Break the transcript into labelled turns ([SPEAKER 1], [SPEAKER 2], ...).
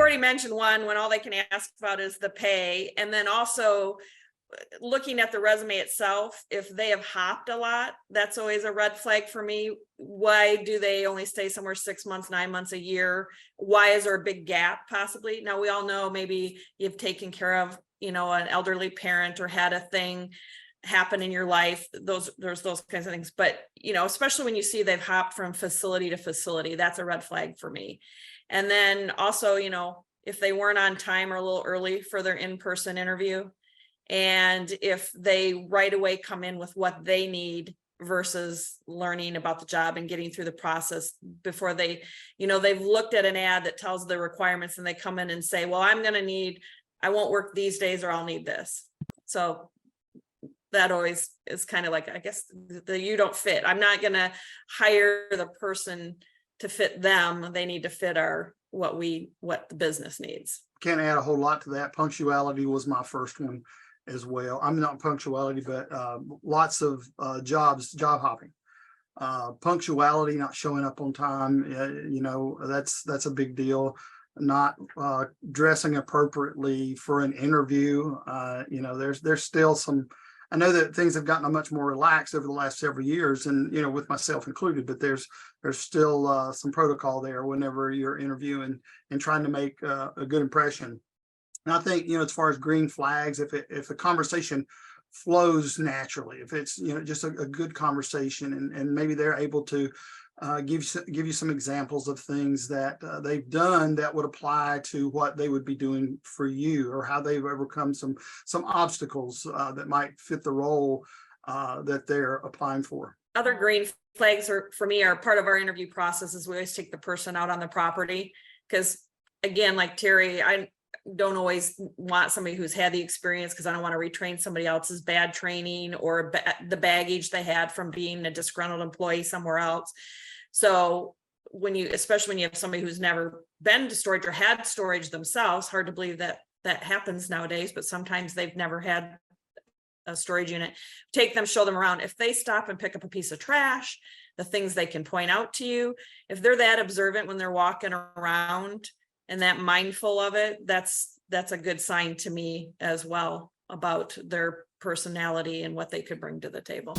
[SPEAKER 1] already mentioned one, when all they can ask about is the pay. And then also looking at the resume itself, if they have hopped a lot, that's always a red flag for me. Why do they only stay somewhere 6 months, 9 months, a year? Why is there a big gap possibly? Now, we all know maybe you've taken care of, an elderly parent or had a thing happen in your life. There's those kinds of things. But, especially when you see they've hopped from facility to facility, that's a red flag for me. And then also, if they weren't on time or a little early for their in-person interview, and if they right away come in with what they need versus learning about the job and getting through the process before they've looked at an ad that tells the requirements and they come in and say, well, I won't work these days or I'll need this. So that always is kind of like, I guess, you don't fit. I'm not going to hire the person to fit them. They need to fit what the business needs.
[SPEAKER 2] Can't add a whole lot to that. Punctuality was my first one as well. I'm not punctuality, but lots of job hopping. Punctuality, not showing up on time, that's a big deal. Not dressing appropriately for an interview. There's still some. I know that things have gotten much more relaxed over the last several years, and with myself included. But there's still some protocol there whenever you're interviewing and trying to make a good impression. And I think, as far as green flags, if the conversation flows naturally, if it's, just a good conversation, and maybe they're able to give you some examples of things that they've done that would apply to what they would be doing for you, or how they've overcome some obstacles that might fit the role that they're applying for.
[SPEAKER 1] Other green flags for me are part of our interview process. Is we always take the person out on the property, because again, like Terry, I don't always want somebody who's had the experience, because I don't want to retrain somebody else's bad training or the baggage they had from being a disgruntled employee somewhere else. So especially when you have somebody who's never been to storage or had storage themselves, hard to believe that happens nowadays, but sometimes they've never had a storage unit. Take them, show them around. If they stop and pick up a piece of trash, the things they can point out to you, if they're that observant when they're walking around and that mindful of it, that's a good sign to me as well about their personality and what they could bring to the table.